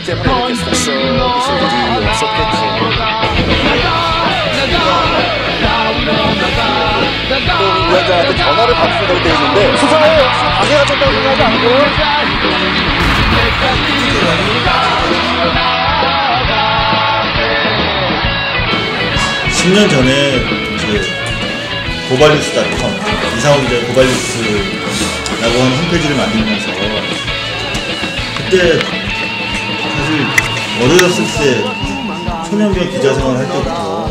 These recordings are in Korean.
때문에 이렇게 속썩이실 일이 없었겠죠. 또 위원장한테 전화를 받으려고 돼 있는데 수사에 방해가 된다고 생각하지 않고요? 10년 전에 고발뉴스.com 이상호 기자의 고발뉴스라고 하는 홈페이지를 만들면서 그때 사실 어려졌을 때 초년병 기자 생활을 할 때부터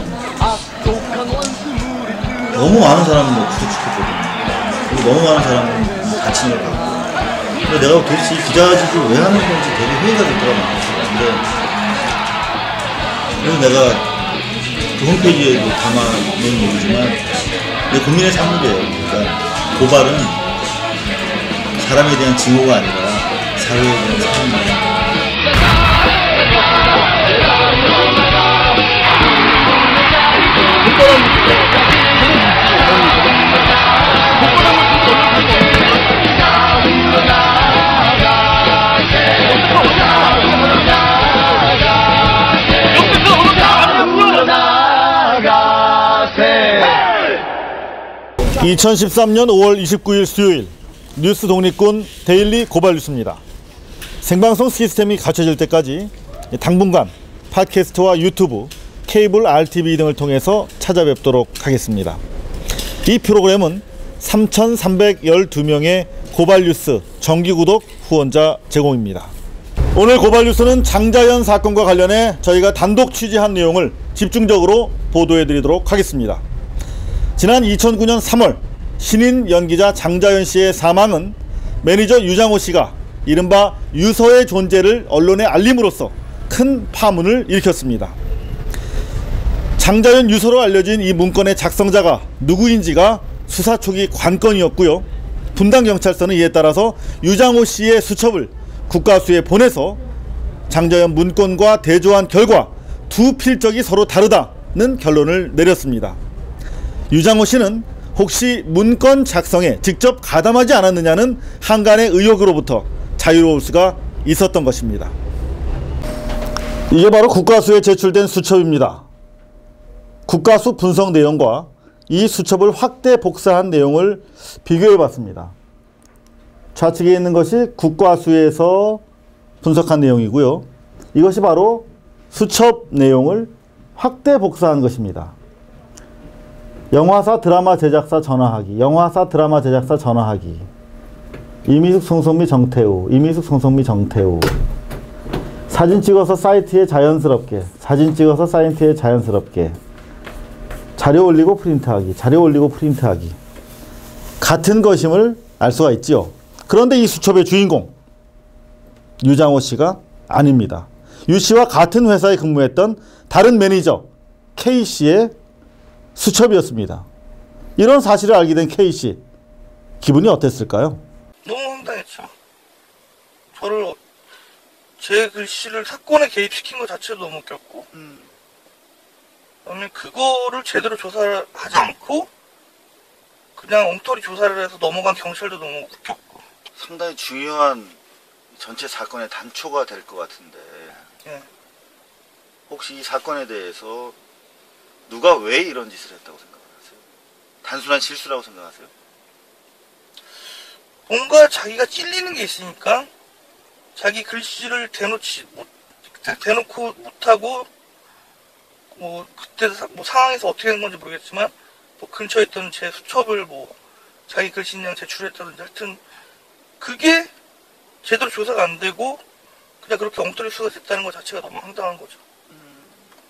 너무 많은 사람을 구속시켰거든요. 그리고 너무 많은 사람을 다친 걸 봤고, 근데 내가 도대체 이 기자직을 왜 하는 건지 되게 회의가 될 때가 많았어요. 그래서 내가 그 홈페이지에도 담아놓은 얘기지만 내 국민의 산물이에요. 그러니까 고발은 사람에 대한 증오가 아니라 사회에 대한 사랑입니다. (2013년 5월 29일) 수요일 뉴스 독립군 데일리 고발 뉴스입니다. 생방송 시스템이 갖춰질 때까지 당분간 팟캐스트와 유튜브, 케이블 RTV 등을 통해서 찾아뵙도록 하겠습니다. 이 프로그램은 3,312명의 고발 뉴스 정기구독 후원자 제공입니다. 오늘 고발 뉴스는 장자연 사건과 관련해 저희가 단독 취재한 내용을 집중적으로 보도해 드리도록 하겠습니다. 지난 2009년 3월 신인 연기자 장자연 씨의 사망은 매니저 유장호 씨가 이른바 유서의 존재를 언론에 알림으로써 큰 파문을 일으켰습니다. 장자연 유서로 알려진 이 문건의 작성자가 누구인지가 수사 초기 관건이었고요. 분당경찰서는 이에 따라서 유장호 씨의 수첩을 국과수에 보내서 장자연 문건과 대조한 결과 두 필적이 서로 다르다는 결론을 내렸습니다. 유장호 씨는 혹시 문건 작성에 직접 가담하지 않았느냐는 한간의 의혹으로부터 자유로울 수가 있었던 것입니다. 이게 바로 국과수에 제출된 수첩입니다. 국과수 분석 내용과 이 수첩을 확대 복사한 내용을 비교해 봤습니다. 좌측에 있는 것이 국과수에서 분석한 내용이고요. 이것이 바로 수첩 내용을 확대 복사한 것입니다. 영화사 드라마 제작사 전화하기, 영화사 드라마 제작사 전화하기, 이미숙 송성미 정태우, 이미숙 송성미 정태우, 사진 찍어서 사이트에 자연스럽게, 사진 찍어서 사이트에 자연스럽게, 자료 올리고 프린트하기, 자료 올리고 프린트하기, 같은 것임을 알 수가 있지요. 그런데 이 수첩의 주인공 유장호 씨가 아닙니다. 유 씨와 같은 회사에 근무했던 다른 매니저 K 씨의 수첩이었습니다. 이런 사실을 알게 된 K 씨, 기분이 어땠을까요? 너무 황당했죠. 제 글씨를 사건에 개입시킨 것 자체도 너무 웃겼고, 그다음에 그거를 제대로 조사를 하지 않고 그냥 엉터리 조사를 해서 넘어간 경찰도 너무 웃겼고. 상당히 중요한 전체 사건의 단초가 될 것 같은데, 예. 혹시 이 사건에 대해서 누가 왜 이런 짓을 했다고 생각하세요? 단순한 실수라고 생각하세요? 뭔가 자기가 찔리는 게 있으니까 자기 글씨를 대놓고 못하고, 뭐 그때 상황에서 어떻게 된 건지 모르겠지만 뭐 근처에 있던 제 수첩을 뭐 자기 글씨냥 제출했다든지, 하여튼 그게 제대로 조사가 안 되고 그냥 그렇게 엉터리 수사가 됐다는 것 자체가 너무 황당한 거죠.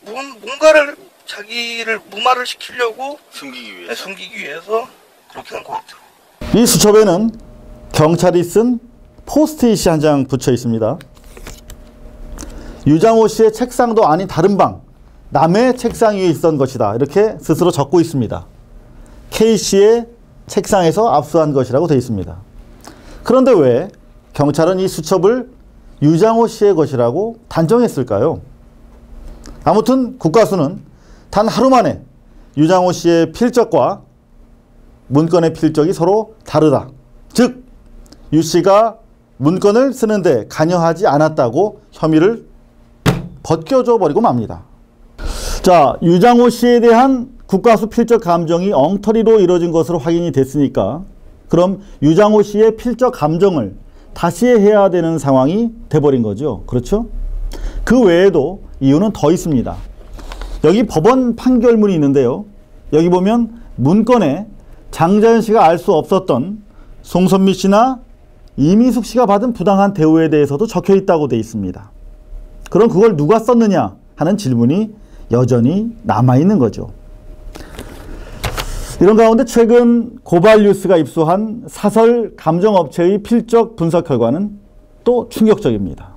뭔가를 자기를 무마를 시키려고 숨기기 위해서 그렇게 한 것 같아요. 이 수첩에는 경찰이 쓴 포스트잇이 한 장 붙여 있습니다. 유장호 씨의 책상도 아닌 다른 방, 남의 책상 위에 있었던 것이다, 이렇게 스스로 적고 있습니다. K 씨의 책상에서 압수한 것이라고 되어 있습니다. 그런데 왜 경찰은 이 수첩을 유장호 씨의 것이라고 단정했을까요? 아무튼 국과수는 단 하루 만에 유장호 씨의 필적과 문건의 필적이 서로 다르다, 즉 유 씨가 문건을 쓰는데 관여하지 않았다고 혐의를 벗겨져 버리고 맙니다. 자, 유장호 씨에 대한 국가수 필적 감정이 엉터리로 이루어진 것으로 확인이 됐으니까 그럼 유장호 씨의 필적 감정을 다시 해야 되는 상황이 돼버린 거죠. 그렇죠? 그 외에도 이유는 더 있습니다. 여기 법원 판결문이 있는데요. 여기 보면 문건에 장자연 씨가 알 수 없었던 송선미 씨나 이미숙 씨가 받은 부당한 대우에 대해서도 적혀 있다고 돼 있습니다. 그럼 그걸 누가 썼느냐 하는 질문이 여전히 남아있는 거죠. 이런 가운데 최근 고발뉴스가 입수한 사설 감정업체의 필적 분석 결과는 또 충격적입니다.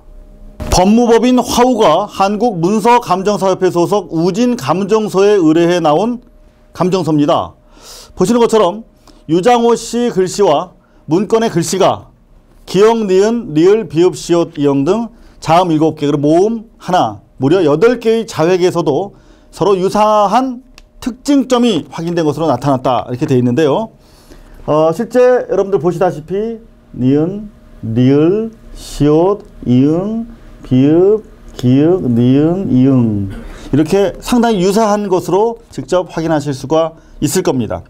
법무법인 화우가 한국문서감정사협회 소속 우진감정소에 의뢰해 나온 감정서입니다. 보시는 것처럼 유장호 씨 글씨와 문건의 글씨가 기역, 니은, 리을, 비읍, 시옷, 이형 등 자음 7개, 그리고 모음 하나, 무려 8개의 자획에서도 서로 유사한 특징점이 확인된 것으로 나타났다 이렇게 되어 있는데요. 실제 여러분들 보시다시피 니은, 리을, 시옷, 이응, 비읍, 기역, 니은, 이응 이렇게 상당히 유사한 것으로 직접 확인하실 수가 있을 겁니다.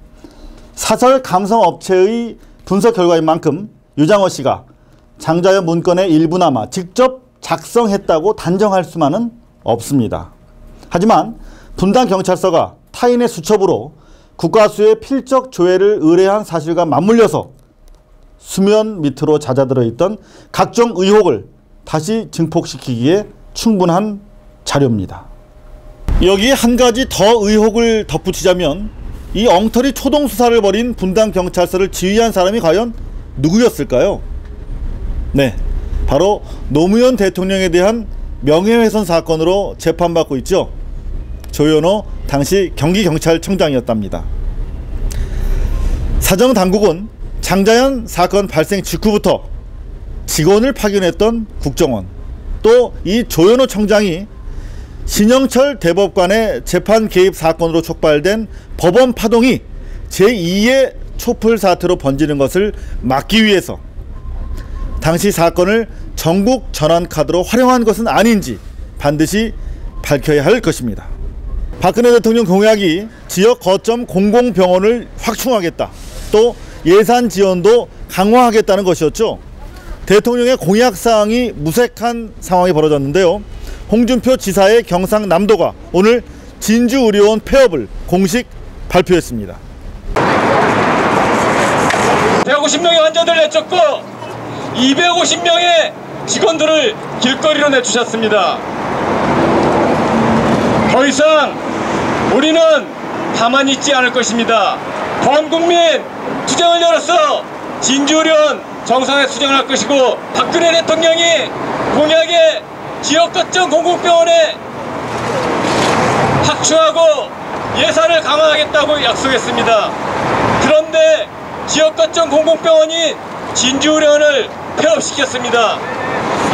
사설 감성업체의 분석 결과인 만큼 유장호 씨가 장자연 문건의 일부나마 직접 작성했다고 단정할 수만은 없습니다. 하지만 분당 경찰서가 타인의 수첩으로 국가수의 필적 조회를 의뢰한 사실과 맞물려서 수면 밑으로 잦아들어 있던 각종 의혹을 다시 증폭시키기에 충분한 자료입니다. 여기에 한 가지 더 의혹을 덧붙이자면 이 엉터리 초동 수사를 벌인 분당 경찰서를 지휘한 사람이 과연 누구였을까요? 네, 바로 노무현 대통령에 대한 명예훼손 사건으로 재판받고 있죠. 조현호 당시 경기경찰청장이었답니다. 사정당국은 장자연 사건 발생 직후부터 직원을 파견했던 국정원, 또 이 조현호 청장이 신영철 대법관의 재판 개입 사건으로 촉발된 법원 파동이 제2의 촛불 사태로 번지는 것을 막기 위해서 당시 사건을 전국 전환 카드로 활용한 것은 아닌지 반드시 밝혀야 할 것입니다. 박근혜 대통령 공약이 지역 거점 공공병원을 확충하겠다, 또 예산 지원도 강화하겠다는 것이었죠. 대통령의 공약사항이 무색한 상황이 벌어졌는데요. 홍준표 지사의 경상남도가 오늘 진주의료원 폐업을 공식 발표했습니다. 150명의 환자들을 내쫓고 250명의 직원들을 길거리로 내주셨습니다. 더 이상 우리는 가만히 있지 않을 것입니다. 범국민 투쟁을 열어서 진주의료원 정상에 수정할 것이고, 박근혜 대통령이 공약에 지역 거점 공공병원에 확충하고 예산을 강화하겠다고 약속했습니다. 그런데 지역 거점 공공병원이 진주의료원을 폐업시켰습니다.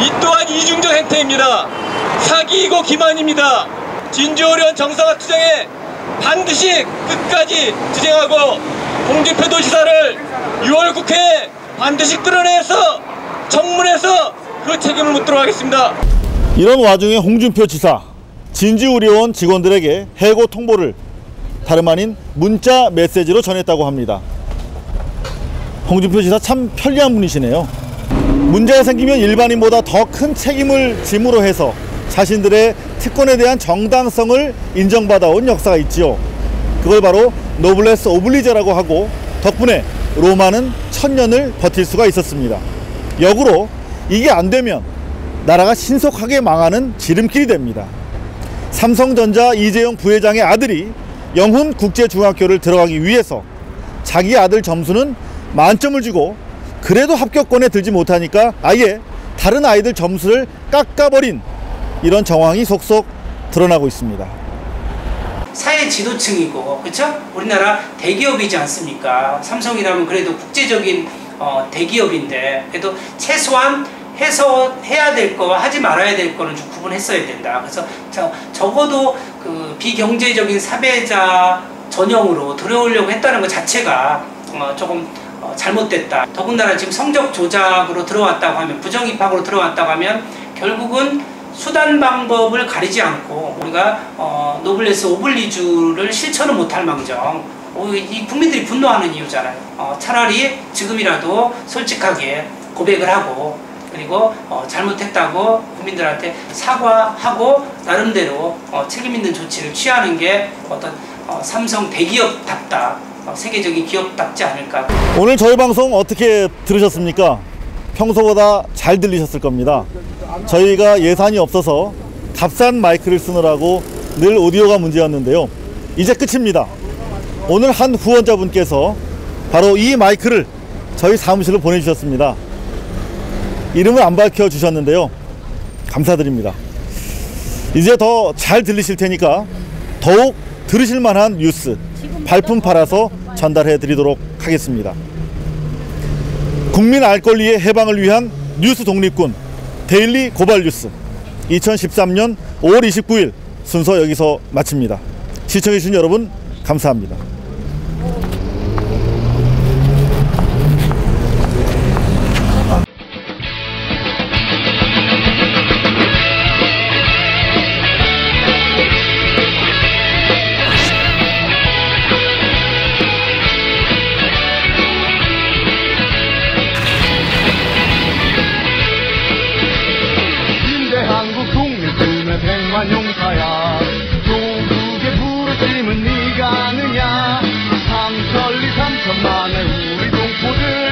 이 또한 이중적 행태입니다. 사기이고 기만입니다. 진주의료원 정상화 투쟁에 반드시 끝까지 투쟁하고 홍준표 도지사를 6월 국회에 반드시 끌어내서 청문해서 그 책임을 묻도록 하겠습니다. 이런 와중에 홍준표 지사, 진주의료원 직원들에게 해고 통보를 다름 아닌 문자 메시지로 전했다고 합니다. 홍준표 지사 참 편리한 분이시네요. 문제가 생기면 일반인보다 더 큰 책임을 짐으로 해서 자신들의 특권에 대한 정당성을 인정받아온 역사가 있지요. 그걸 바로 노블레스 오블리제라고 하고, 덕분에 로마는 1000년을 버틸 수가 있었습니다. 역으로 이게 안 되면 나라가 신속하게 망하는 지름길이 됩니다. 삼성전자 이재용 부회장의 아들이 영훈국제중학교를 들어가기 위해서 자기 아들 점수는 만점을 주고 그래도 합격권에 들지 못하니까 아예 다른 아이들 점수를 깎아버린 이런 정황이 속속 드러나고 있습니다. 사회 지도층이고, 그렇죠? 우리나라 대기업이지 않습니까? 삼성이라면 그래도 국제적인 대기업인데, 그래도 최소한 해야 될 거와 하지 말아야 될 거는 좀 구분했어야 된다. 그래서 적어도 그 비경제적인 사배자 전형으로 들어오려고 했다는 것 자체가 조금 잘못됐다. 더군다나 지금 성적 조작으로 들어왔다고 하면, 부정 입학으로 들어왔다고 하면 결국은 수단 방법을 가리지 않고 우리가 노블레스 오블리주를 실천을 못할 망정 이 국민들이 분노하는 이유잖아요. 차라리 지금이라도 솔직하게 고백을 하고 그리고 잘못했다고 국민들한테 사과하고 나름대로 책임 있는 조치를 취하는 게 어떤 삼성 대기업답다 세계적인 기업답지 않을까. 오늘 저희 방송 어떻게 들으셨습니까? 평소보다 잘 들리셨을 겁니다. 저희가 예산이 없어서 값싼 마이크를 쓰느라고 늘 오디오가 문제였는데요. 이제 끝입니다. 오늘 한 후원자분께서 바로 이 마이크를 저희 사무실로 보내주셨습니다. 이름을 안 밝혀주셨는데요. 감사드립니다. 이제 더 잘 들리실 테니까 더욱 들으실 만한 뉴스 발품 팔아서 전달해 드리도록 하겠습니다. 국민 알 권리의 해방을 위한 뉴스 독립군 데일리 고발 뉴스 2013년 5월 29일 순서 여기서 마칩니다. 시청해주신 여러분 감사합니다. 용사야 조국의 부르심은 네가 아느냐. 삼천리 삼천만의 우리 동포들